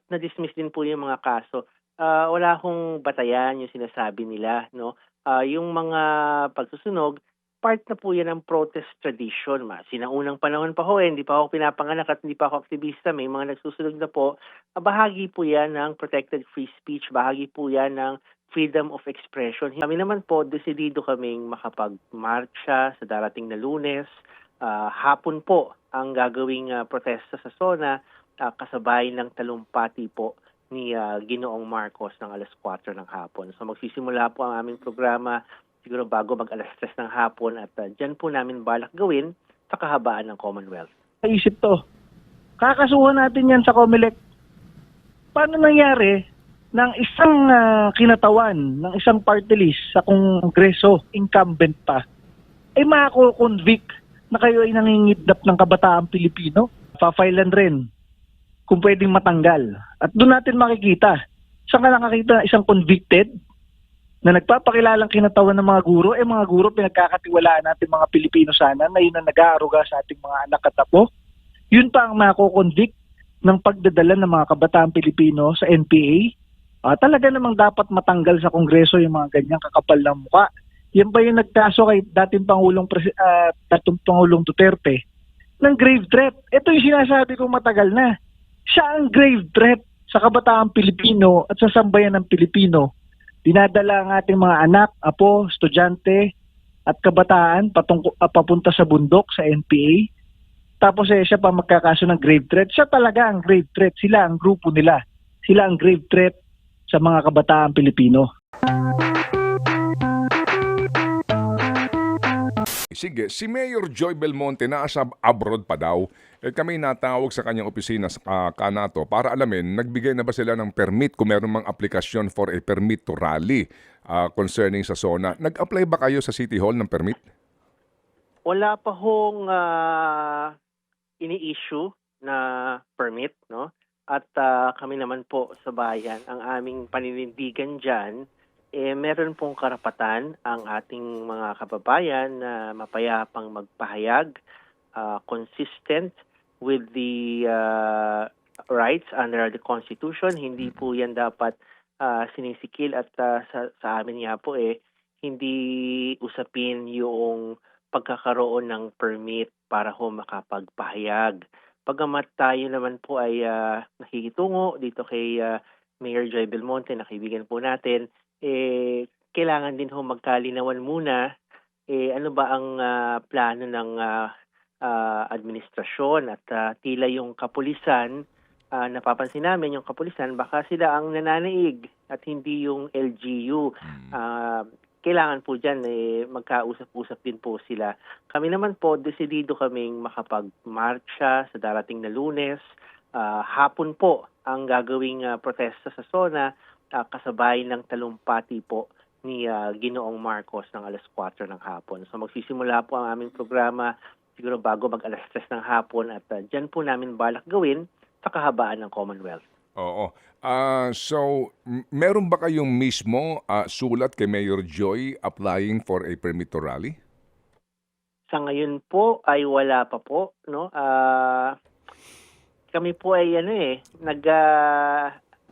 na-dismiss din po yung mga kaso. Wala akong batayan yung sinasabi nila, no? Yung mga pagsusunog, part na po yan ng protest tradition. Sinaunang panahon pa ho, hindi pa ako pinapanganak at hindi pa ako aktivista, may mga nagsusunog na po. Bahagi po yan ng protected free speech, bahagi po yan ng freedom of expression. Kami naman po, desidido kaming makapagmarcha sa darating na Lunes. Hapon po ang gagawing protesta sa SONA, kasabay ng talumpati po ni Ginoong Marcos ng alas 4 ng hapon. So magsisimula po ang aming programa siguro bago mag alas 3 ng hapon at dyan po namin balak gawin sa kahabaan ng Commonwealth. Naisip to, kakasuhan natin yan sa COMELEC. Paano nangyari ng isang kinatawan, ng isang party list sa Kongreso, incumbent pa, ay mako-convict na kayo ay nangingidnap ng kabataang Pilipino? Pa-filean rin kung pwedeng matanggal. At doon natin makikita, saan ka nakakita isang convicted na nagpapakilalang kinatawan ng mga guro, mga guro pinagkakatiwalaan natin mga Pilipino sana na yun ang nag-aaruga sa ating mga anak at apo. Yun pa ang mako-convict ng pagdadala ng mga kabataang Pilipino sa NPA. Talaga namang dapat matanggal sa Kongreso yung mga ganyang kakapal ng muka. Yan ba yung nagkaso kay dating Pangulong Duterte ng grave threat? Ito yung sinasabi kong matagal na. Siya ang grave threat sa kabataang Pilipino at sa sambayan ng Pilipino. Dinadala ang ating mga anak, apo, estudyante at kabataan papunta sa bundok sa NPA. Tapos siya pa magkakaso ng grave threat. Siya talaga ang grave threat. Sila ang grupo nila. Sila ang grave threat sa mga kabataang Pilipino. Sige, si Mayor Joy Belmonte nasa abroad pa daw. Kami natawag sa kanyang opisina sa Kanato para alamin, nagbigay na ba sila ng permit kung meron mang aplikasyon for a permit to rally concerning sa SONA. Nag-apply ba kayo sa City Hall ng permit? Wala pa hong ini-issue na permit, no? At kami naman po sa bayan, ang aming paninindigan dyan, meron pong karapatan ang ating mga kababayan na mapayapang magpahayag, consistent with the rights under the Constitution. Hindi po yan dapat sinisikil at sa amin nga po hindi usapin yung pagkakaroon ng permit para ho makapagpahayag. Pagamat tayo naman po ay nakikitungo dito kay Mayor Joy Belmonte, na kaibigan po natin, kailangan din ho magkalinawan muna ano ba ang plano ng administrasyon at tila yung kapulisan, napapansin namin yung kapulisan baka sila ang nananaig at hindi yung LGU. Kailangan po dyan magkausap-usap din po sila. Kami naman po, desidido kaming makapagmarcha sa darating na Lunes. Hapon po ang gagawing protesta sa SONA, kasabay ng talumpati po ni Ginoong Marcos ng alas 4 ng hapon. So magsisimula po ang aming programa siguro bago mag alas 3 ng hapon at dyan po namin balak gawin sa kahabaan ng Commonwealth. Oo. So, meron ba kayong mismo sulat kay Mayor Joy applying for a permit to rally? Sa ngayon po ay wala pa po, no? Kami po ay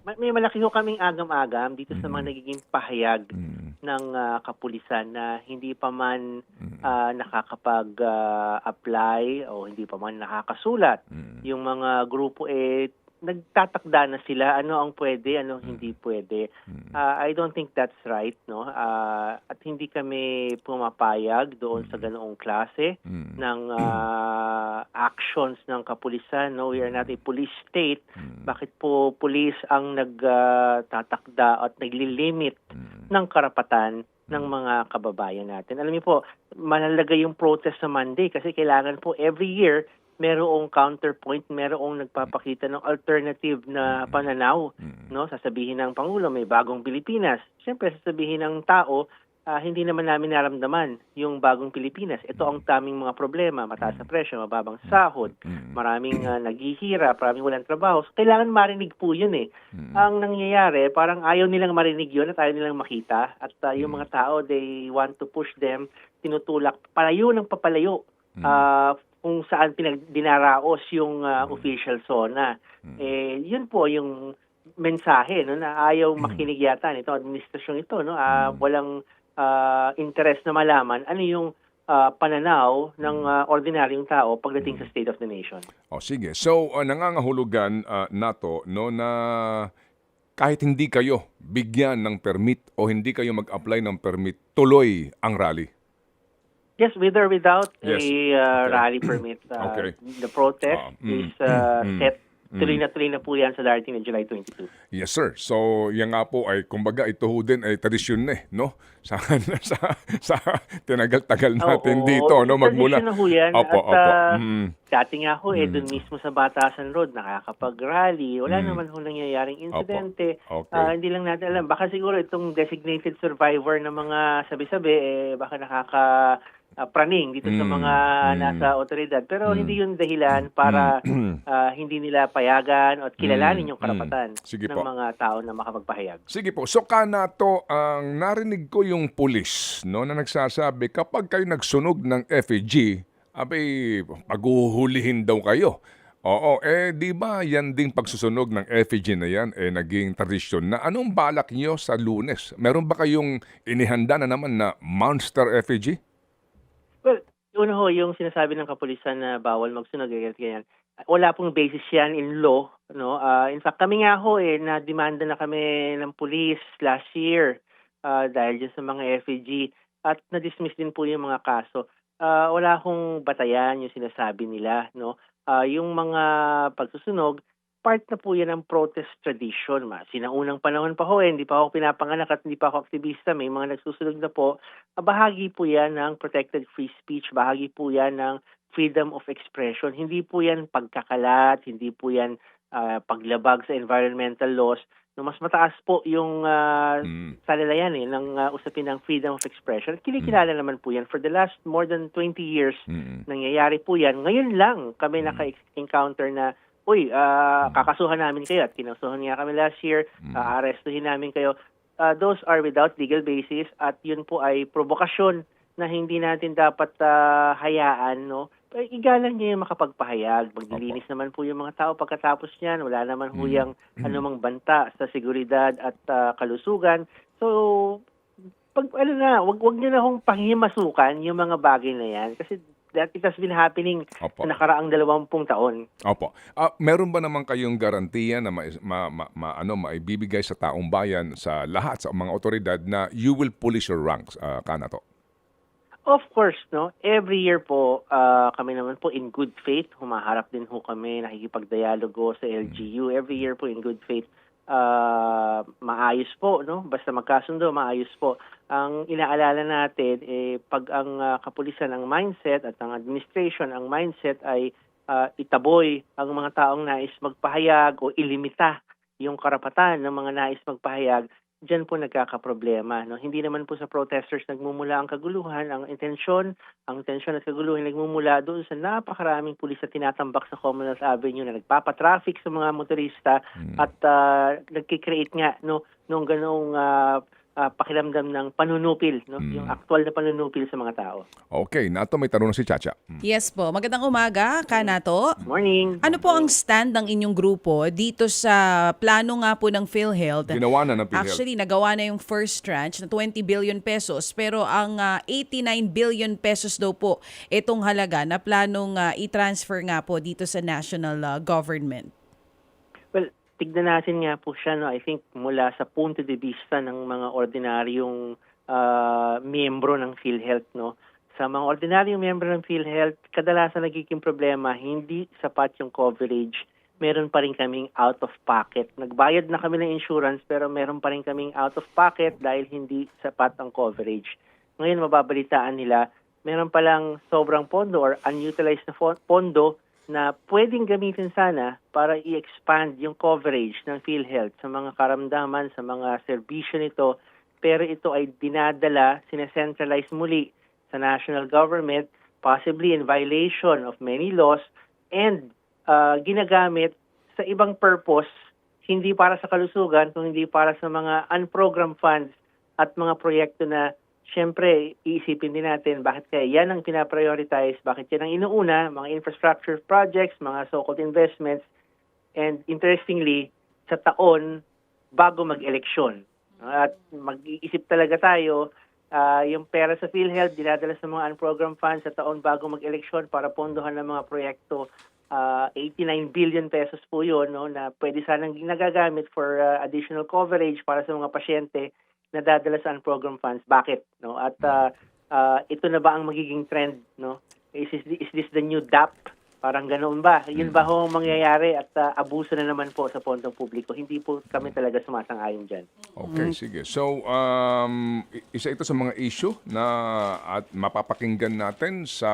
may malaki ho kaming agam-agam dito sa mga nagiging pahayag ng kapulisan na hindi pa man nakakapag-apply o hindi pa man nakakasulat. Yung mga grupo nagtatakda na sila ano ang pwede, ano hindi pwede. I don't think that's right, no? At hindi kami pumapayag doon sa ganoong klase ng actions ng kapulisan, no? We are not a police state. Bakit po police ang nagtatakda at naglilimit ng karapatan ng mga kababayan natin? Alam niyo po, malalaga yung protest sa Monday kasi kailangan po every year merong counterpoint, merong nagpapakita ng alternative na pananaw, no? Sasabihin ng Pangulo, may bagong Pilipinas. Siyempre, sasabihin ng tao, hindi naman namin naramdaman yung bagong Pilipinas. Ito ang taming mga problema, mataas na presyo, mababang sahod, maraming naghihirap, maraming walang trabaho. So, kailangan marinig po yun Ang nangyayari, parang ayaw nilang marinig yun at ayaw nilang makita. At yung mga tao, they want to push them, tinutulak, palayo ng papalayo. Kung saan dinaraos yung official SONA. Yun po yung mensahe no na ayaw makinig yata nito administrasyon ito no walang interest na malaman ano yung pananaw ng ordinaryong tao pagdating sa State of the Nation. O sige. So nangangahulugan nato no na kahit hindi kayo bigyan ng permit o hindi kayo mag-apply ng permit, tuloy ang rally. Yes, with or without Yes. a rally permit. Okay. The protest is set. Tuloy na po yan sa darating na July 22. Yes, sir. So, yan nga po ay, kumbaga, ito ho din ay tradisyon na no? Sa tinagal-tagal natin dito, no? Magmula. Tradisyon na ho yan. Opo, At opo. dati nga ho, doon mismo sa Batasan Road, nakakapag-rally. Wala naman ho nangyayaring insidente. Opo. Okay. Hindi lang natin alam. Baka siguro itong designated survivor ng mga sabi-sabi, baka praning dito sa mga nasa otoridad. Pero hindi yun dahilan para hindi nila payagan at kilalanin yung karapatan Sige ng po. mga tao na makapagpahayag. Sige po. So, kanato, ang narinig ko yung pulis, no, na nagsasabi, kapag kayo nagsunog ng FEG, abay, paghuhulihin daw kayo. Oo, di ba yan ding pagsusunog ng FEG na yan, naging tradisyon na anong balak nyo sa Lunes? Meron ba kayong inihanda na naman na monster FEG? Well, una ho, yung sinasabi ng kapulisan na bawal magsunog, ganyan. Wala pong basis yan in law. No? In fact, kami nga ho, na-demanda na kami ng police last year dahil dyan sa mga FEG at na-dismiss din po yung mga kaso. Wala akong batayan yung sinasabi nila. No? Yung mga pagsusunog, part na po yan ng protest tradition. Sinaunang panahon pa ho, hindi pa ako pinapanganak at hindi pa ako aktivista, may mga nagsusunog na po. Bahagi po yan ng protected free speech, bahagi po yan ng freedom of expression. Hindi po yan pagkakalat, hindi po yan paglabag sa environmental laws. No, mas mataas po yung salalayan ng usapin ng freedom of expression. Kinikilala naman po yan. For the last more than 20 years, nangyayari po yan. Ngayon lang kami naka-encounter na kakasuhan namin kayo at kinasuhan nga kami last year, arestuhin namin kayo. Those are without legal basis at yun po ay provokasyon na hindi natin dapat hayaan. No? Igalang niya yung makapagpahayag. Maglilinis naman po yung mga tao pagkatapos niyan. Wala naman po yung anumang banta sa seguridad at kalusugan. So, wag niyo na hong panghimasukan yung mga bagay na yan. Kasi that it has been happening sa nakaraang 20 taon. Opo. Meron ba naman kayong garantiya na maibibigay sa taong bayan sa lahat sa mga otoridad na you will police your ranks, kanato? Of course, no. Every year po, kami naman po in good faith, humaharap din ho kami, nakikipagdialogo sa LGU. Every year po in good faith, maayos po, no? Basta magkasundo, maayos po. Ang inaalala natin, pag ang kapulisan ang mindset at ang administration ang mindset ay itaboy ang mga taong nais magpahayag o ilimita yung karapatan ng mga nais magpahayag, diyan po nagkakaproblema. No? Hindi naman po sa protesters nagmumula ang kaguluhan. Ang intensyon at kaguluhan nagmumula doon sa napakaraming pulis na tinatambak sa Commonwealth Avenue na nagpapatraffic sa mga motorista at nagkikreate nga nung ganong pakiramdam ng panunupil, no? Yung actual na panunupil sa mga tao. Okay, Nato, may tanong si Chacha. Yes po. Magandang umaga, Kanato. Morning. Ano po ang stand ng inyong grupo dito sa plano nga po ng PhilHealth? Ginawa na ng PhilHealth. Actually, nagawa na yung first tranche na 20 billion pesos pero ang 89 billion pesos daw po itong halaga na planong i-transfer nga po dito sa national government. Well, tignan natin nga po siya, no? I think mula sa punto de vista ng mga ordinaryong miyembro ng PhilHealth, no? Sa mga ordinaryong miyembro ng PhilHealth, kadalasan nagiging problema, hindi sapat yung coverage. Meron pa rin kaming out of pocket. Nagbayad na kami ng insurance pero meron pa rin kaming out of pocket dahil hindi sapat ang coverage. Ngayon mababalitaan nila, meron palang sobrang pondo or unutilized na pondo na pwedeng gamitin sana para i-expand yung coverage ng PhilHealth sa mga karamdaman, sa mga serbisyo nito. Pero ito ay dinadala, sinecentralize muli sa national government, possibly in violation of many laws, and ginagamit sa ibang purpose, hindi para sa kalusugan, kung hindi para sa mga unprogrammed funds at mga proyekto na siyempre, iisipin din natin bakit kaya yan ang pinaprioritize, bakit yan ang inuuna, mga infrastructure projects, mga so-called investments. And interestingly, sa taon bago mag-eleksyon. At mag-iisip talaga tayo, yung pera sa PhilHealth dinadala sa mga unprogrammed funds sa taon bago mag-eleksyon para pondohan ng mga proyekto. 89 billion pesos po yun, no, na pwede sanang nagagamit for additional coverage para sa mga pasyente na dadala sa unprogrammed funds. Bakit? No? At ito na ba ang magiging trend? No? Is this the new DAP? Parang ganoon ba? Yun ba ho ang mangyayari at abuso na naman po sa pondong publiko? Hindi po kami talaga sumasang-ayon dyan. Okay, sige. So, isa ito sa mga issue na at mapapakinggan natin sa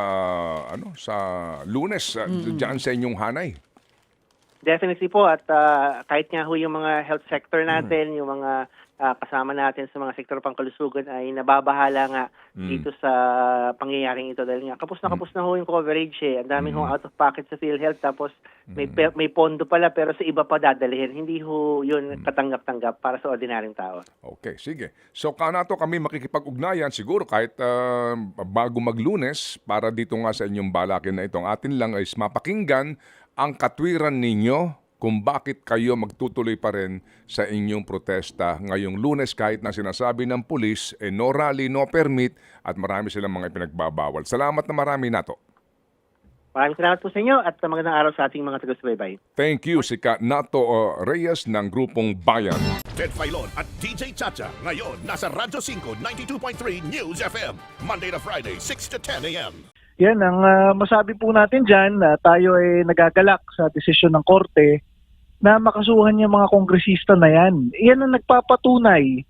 sa Lunes diyan sa inyong hanay. Definitely po at kahit nga ho yung mga health sector natin, yung mga kasama natin sa mga sektor pangkalusugan ay nababahala nga dito sa pangyayaring ito dahil nga kapos na ho yung coverage eh. Ang daming ho out of pocket sa PhilHealth tapos may pondo pala pero sa iba pa dadalhin. Hindi ho yun katanggap-tanggap para sa ordinaryong tao. Okay, sige. So, kanato kami makikipag-ugnayan siguro kahit bago mag-Lunes para dito nga sa inyong balakin na ito. Ang atin lang is mapakinggan ang katwiran ninyo kung bakit kayo magtutuloy pa rin sa inyong protesta ngayong Lunes kahit na sinasabi ng pulis, no rally, no permit at marami silang mga ipinagbabawal. Salamat na marami nato. Maraming salamat po sa inyo at magandang araw sa ating mga taga-subaybay. Thank you si Nato Reyes ng Grupong Bayan. Ted Filon at DJ Chacha. Ngayon, nasa Radyo 5, 92.3 News FM. Monday to Friday, 6 to 10 a.m. Yan, ang masabi po natin dyan, tayo ay nagagalak sa desisyon ng korte na makasuhan yung mga kongresista na yan. Yan ang nagpapatunay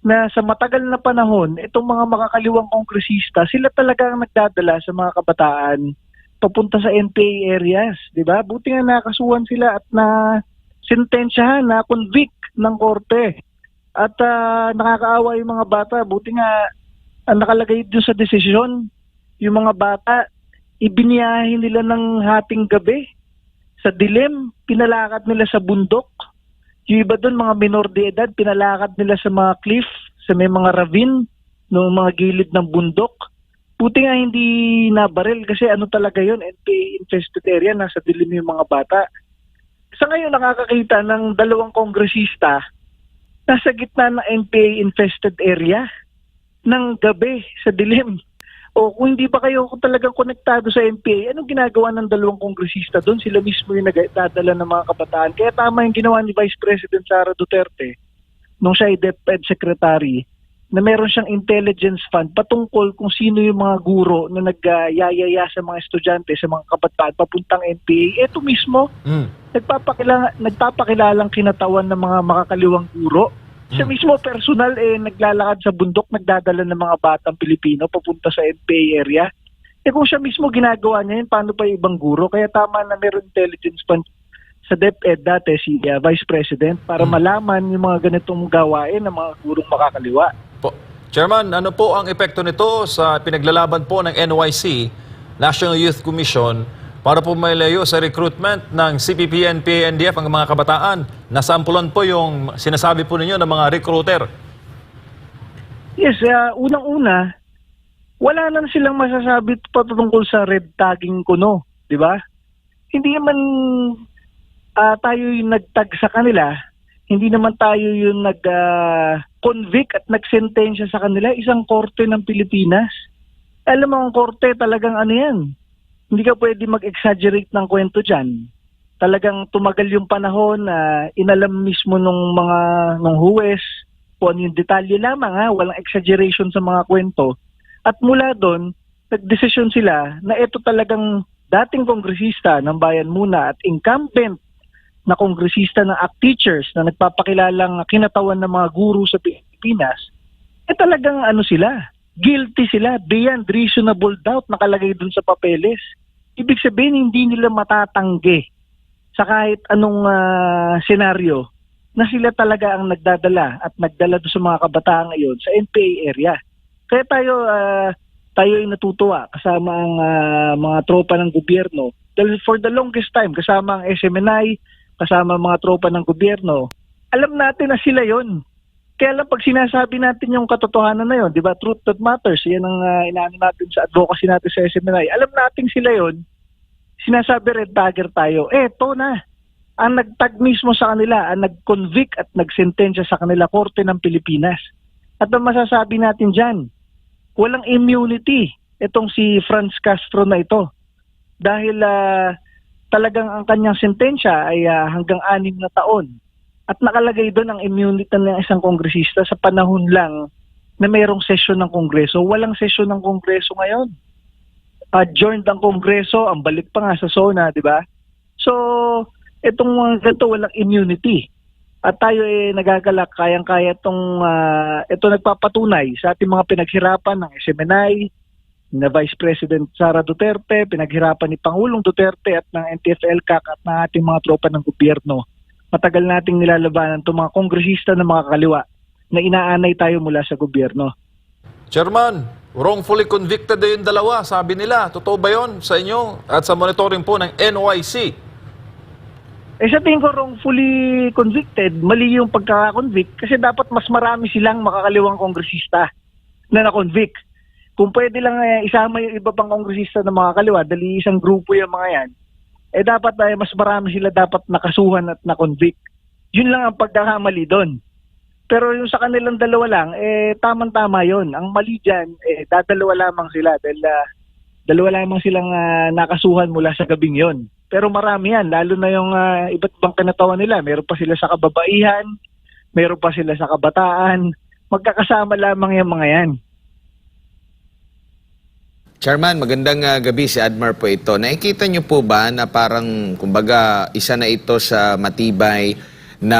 na sa matagal na panahon, itong mga makakaliwang kongresista, sila talaga ang nagdadala sa mga kabataan papunta sa NPA areas, di ba? Buti nga nakasuhan sila at na sentensyahan, na convict ng korte. At nakakaawa yung mga bata, buti nga nakalagay doon sa desisyon, yung mga bata, ibiniyahin nila ng hating gabi sa dilim, pinalakad nila sa bundok. Yung iba doon, mga minor de edad, pinalakad nila sa mga cliff, sa may mga ravine, no mga gilid ng bundok. Buti nga hindi nabaril kasi ano talaga yun, NPA infested area, nasa dilim yung mga bata. Sa ngayon, nakakakita ng dalawang kongresista nasa gitna ng NPA infested area ng gabi sa dilim. O kung hindi ba kayo talagang konektado sa NPA, anong ginagawa ng dalawang kongresista doon? Sila mismo yung nagdadala ng mga kabataan. Kaya tama yung ginawa ni Vice President Sara Duterte nung siya ay DepEd Secretary na meron siyang intelligence fund patungkol kung sino yung mga guro na nagyayaya sa mga estudyante, sa mga kabataan papuntang NPA. Ito mismo, nagpapakilalang kinatawan ng mga makakaliwang guro. Siya mismo personal naglalakad sa bundok, nagdadala ng mga batang Pilipino papunta sa NPA area. Kung siya mismo ginagawa niya yun, paano pa yung ibang guro? Kaya tama na meron intelligence fund sa DepEd dati si Vice President para malaman yung mga ganitong gawain ng mga gurong makakaliwa. Chairman, ano po ang epekto nito sa pinaglalaban po ng NYC, National Youth Commission, para po mailayo sa recruitment ng CPP, NPA, NDF ang mga kabataan? Nasampulan po yung sinasabi po ninyo ng mga recruiter. Yes, unang-una, wala nang silang masasabi patungkol sa red tagging kuno, di ba? Hindi naman tayo yung nagtag sa kanila, hindi naman tayo yung nag-convict at nagsentensya sa kanila, isang korte ng Pilipinas. Alam mo, ang korte talagang ano yan, hindi ka pwede mag-exaggerate ng kwento dyan. Talagang tumagal yung panahon na inalam mismo nung huwes kung ano yung detalye lamang, walang exaggeration sa mga kwento. At mula doon, nagdesisyon sila na ito talagang dating kongresista ng Bayan Muna at incumbent na kongresista ng ACT Teachers na nagpapakilalang kinatawan ng mga guru sa Pilipinas, talagang ano sila, guilty sila, beyond reasonable doubt nakalagay dun sa papeles. Ibig sabihin, hindi nila matatanggi sa kahit anong senaryo na sila talaga ang nagdadala at nagdala doon sa mga kabataan ngayon sa NPA area. Kaya tayo ay natutuwa kasama ang mga tropa ng gobyerno. Dahil for the longest time, kasama ang SMNI, kasama ang mga tropa ng gobyerno, alam natin na sila yon. Kaya lang pag sinasabi natin yung katotohanan na yon, di ba, truth that matters, yan ang inaano natin sa advocacy natin sa SMNI. Alam natin sila yon, sinasabi red tagger tayo. Eto na, ang nagtag mismo sa kanila, ang nag-convict at nagsentensya sa kanila, Korte ng Pilipinas. At ang masasabi natin dyan, walang immunity itong si Franz Castro na ito. Dahil talagang ang kanyang sentensya ay hanggang 6 na taon. At nakalagay doon ang immunity ng isang kongresista sa panahon lang na mayroong sesyon ng Kongreso. Walang sesyon ng Kongreso ngayon. Adjourned ang Kongreso, ang balik pa nga sa SONA, di ba? So, itong mga ganito, walang immunity. At tayo nagagalak, kayang-kaya ito nagpapatunay sa ating mga pinaghirapan ng SMNI, na Vice President Sara Duterte, pinaghirapan ni Pangulong Duterte at ng NTF-ELCAC at ng ating mga tropa ng gobyerno. Matagal nating nilalabanan itong mga kongresista na mga kaliwa na inaanay tayo mula sa gobyerno. Chairman, wrongfully convicted na yung dalawa, sabi nila. Totoo ba yun sa inyo at sa monitoring po ng NYC? Sa tingin ko wrongfully convicted, mali yung pagkaka-convict kasi dapat mas marami silang makakaliwang kongresista na na-convict. Kung pwede lang isama yung iba pang kongresista ng mga kaliwa, dali isang grupo yung mga yan, dapat mas marami sila dapat nakasuhan at na-convict. Yun lang ang pagkakamali doon. Pero yung sa kanilang dalawa lang, tamang-tama yun. Ang mali dyan, dadalawa lamang sila dahil dalawa lamang silang nakasuhan mula sa gabing yon. Pero marami yan, lalo na yung iba't ibang kinatawan nila. Meron pa sila sa kababaihan, meron pa sila sa kabataan. Magkakasama lamang yung mga yan. Chairman, magandang gabi, si Admar po ito. Nakikita niyo po ba na parang, kumbaga, isa na ito sa matibay na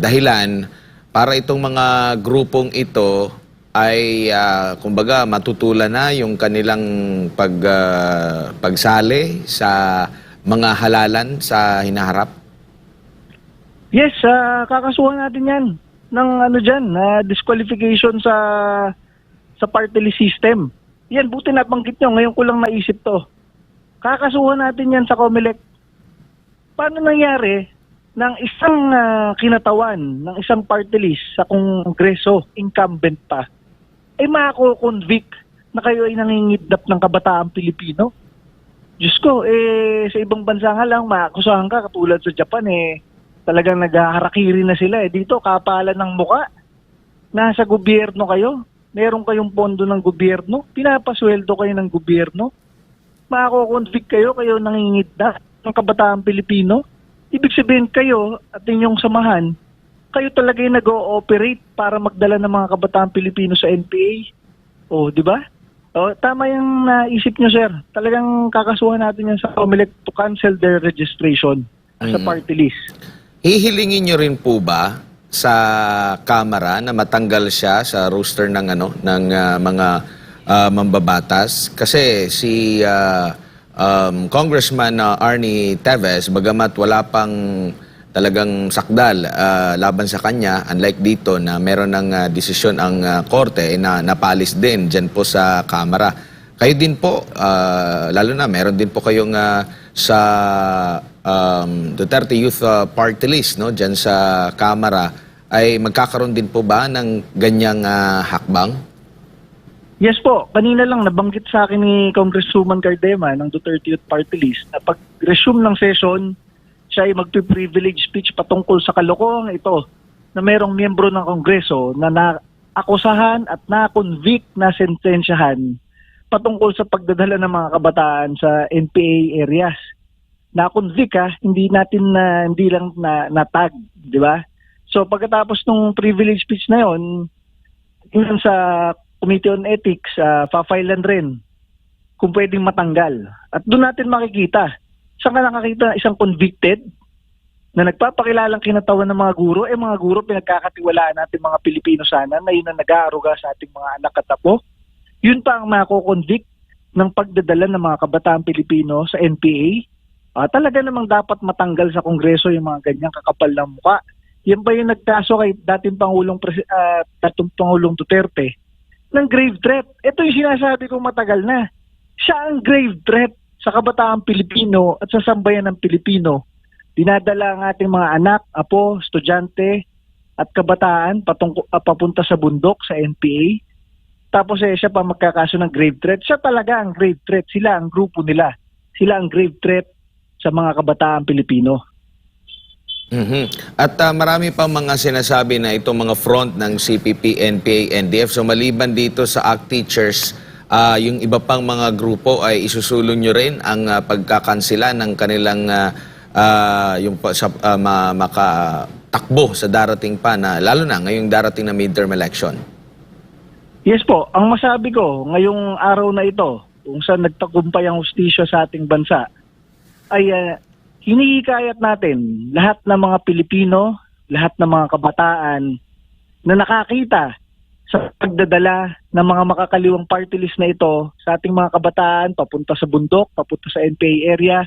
dahilan para itong mga grupong ito ay, kumbaga, matutulan na yung kanilang pagsali sa mga halalan sa hinaharap? Yes, kakasuhan natin yan ng disqualification sa party list system. Yan, buti nabanggit nyo. Ngayon ko lang naisip to. Kakasuhan natin yan sa COMELEC. Paano nangyari ng isang kinatawan, ng isang party list sa Kongreso, incumbent pa, ay mako-convict na kayo ay nangingidnap ng kabataang Pilipino? Diyos ko, sa ibang bansa nga lang, maakusahan ka, katulad sa Japan, talagang naghaharakiri na sila. Dito, kapalan ng muka. Nasa gobyerno kayo. Meron kayong pondo ng gobyerno, pinapasweldo kayo ng gobyerno, mako-convict kayo nangingidnap ng kabataang Pilipino. Ibig sabihin kayo at inyong samahan, kayo talaga yung nag-ooperate para magdala ng mga kabataang Pilipino sa NPA. O, di ba? O, tama yung naisip nyo, sir. Talagang kakasuhan natin yan sa COMELEC to cancel their registration sa party list. Hihilingin nyo rin po ba sa Kamara na matanggal siya sa roster ng mga mambabatas kasi si Congressman Arnie Teves, bagamat wala pang talagang sakdal laban sa kanya, unlike dito na meron ng desisyon ang korte na napalis din dyan po sa Kamara. Kayo din po, lalo na meron din po kayong sa Duterte Youth Party List, no, dyan sa Kamara, ay magkakaroon din po ba ng ganyang hakbang? Yes po. Kanina lang nabanggit sa akin ni Congresswoman Cardema ng Duterte Youth Party List na pag-resume ng session, siya ay magpi-privilege speech patungkol sa kalokohang ito na mayroong miyembro ng Kongreso na naakusahan at na-convict na sentensyahan patungkol sa pagdadala ng mga kabataan sa NPA areas. Na-convict hindi lang na-tag, di ba? So pagkatapos ng privilege speech na yon, yun sa Committee on Ethics, pa-filean rin kung pwedeng matanggal. At doon natin makikita, saan ka nakakita ng isang convicted na nagpapakilalang kinatawan ng mga guro, mga guro pinagkakatiwalaan natin mga Pilipino sana na yun ang nag-aaruga sa ating mga anak at apo. Yun pa ang mako-convict ng pagdadala ng mga kabataang Pilipino sa NPA. Talaga namang dapat matanggal sa Kongreso yung mga ganyang kakapal ng mukha. Yan ba yung nagkaso kay dating Pangulong Duterte ng grave threat? Ito yung sinasabi ko matagal na. Siya ang grave threat sa kabataang Pilipino at sa sambayan ng Pilipino. Dinadala ang ating mga anak, apo, estudyante at kabataan papunta sa bundok sa NPA. Tapos siya pa magkakaso ng grave threat. Siya talaga ang grave threat. Sila ang grupo nila. Sila ang grave threat sa mga kabataan Pilipino. At marami pa mga sinasabi na itong mga front ng CPP, NPA, NDF. So maliban dito sa ACT Teachers, yung iba pang mga grupo ay isusulong nyo rin ang pagkakansila ng kanilang makatakbo sa darating pa na, lalo na ngayong darating na midterm election. Yes po, ang masabi ko ngayong araw na ito, kung saan nagtagumpay ang hustisya sa ating bansa, ay hinihikayat natin lahat ng mga Pilipino, lahat ng mga kabataan na nakakita sa pagdadala ng mga makakaliwang party list na ito sa ating mga kabataan papunta sa bundok, papunta sa NPA area.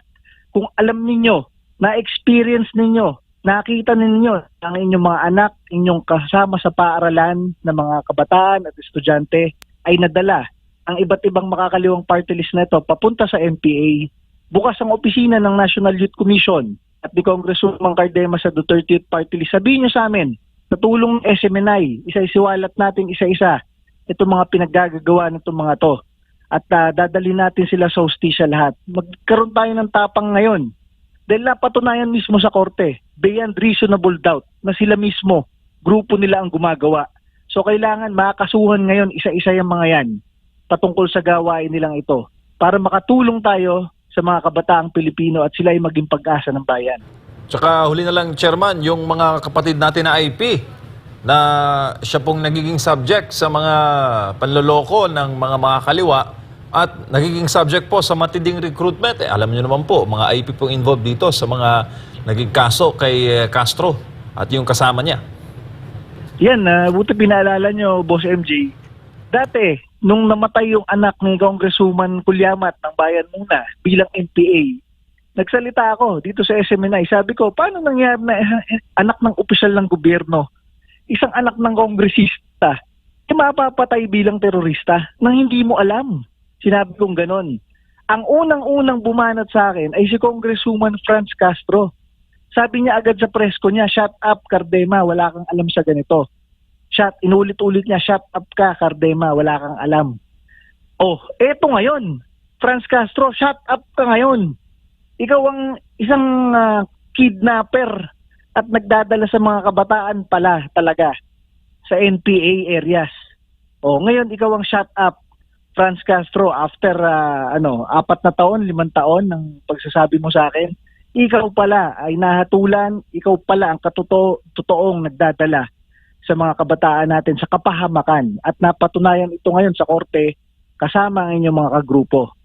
Kung alam ninyo, na-experience ninyo, nakita ninyo ang inyong mga anak, inyong kasama sa paaralan ng mga kabataan at estudyante ay nadala ang iba't ibang makakaliwang party list na ito papunta sa NPA. Bukas ang opisina ng National Youth Commission at ni Congresswoman Cardema sa Duterte Youth Party List. Sabihin nyo sa amin, sa tulong ng SMNI, isa-isiwalat natin isa-isa itong mga pinaggagawa ng itong mga to. At dadalhin natin sila sa hustisya lahat. Magkaroon tayo ng tapang ngayon. Dahil napatunayan mismo sa korte, beyond reasonable doubt, na sila mismo, grupo nila ang gumagawa. So kailangan makakasuhan ngayon isa-isa yung mga yan patungkol sa gawain nilang ito para makatulong tayo sa mga kabataang Pilipino at sila ay maging pag-asa ng bayan. Tsaka huli na lang, Chairman, yung mga kapatid natin na IP na siya pong nagiging subject sa mga panloloko ng mga kaliwa at nagiging subject po sa matinding recruitment. Alam niyo naman po, mga IP pong involved dito sa mga naging kaso kay Castro at yung kasama niya. Yan, buti pinaalala nyo, Boss MJ. Dati, nung namatay yung anak ni Congresswoman Kulyamat ng Bayan Muna bilang NPA, nagsalita ako dito sa SMNI. Sabi ko, paano nangyari na anak ng opisyal ng gobyerno, isang anak ng kongresista, mapapatay bilang terorista nang hindi mo alam? Sinabi kong ganon. Ang unang-unang bumanat sa akin ay si Congresswoman Franz Castro. Sabi niya agad sa presko niya, shut up Cardema, wala kang alam sa ganito. Inulit-ulit niya, shut up ka Cardema, wala kang alam. Oh, eto ngayon, Franz Castro, shut up ka ngayon. Ikaw ang isang kidnapper at nagdadala sa mga kabataan pala talaga sa NPA areas. Oh, ngayon ikaw ang shut up, Franz Castro, after 4 na taon, 5 taon ng pagsasabi mo sa akin. Ikaw pala ay nahatulan, ikaw pala ang totoong nagdadala sa mga kabataan natin sa kapahamakan at napatunayan ito ngayon sa korte kasama ang inyong mga kagrupo.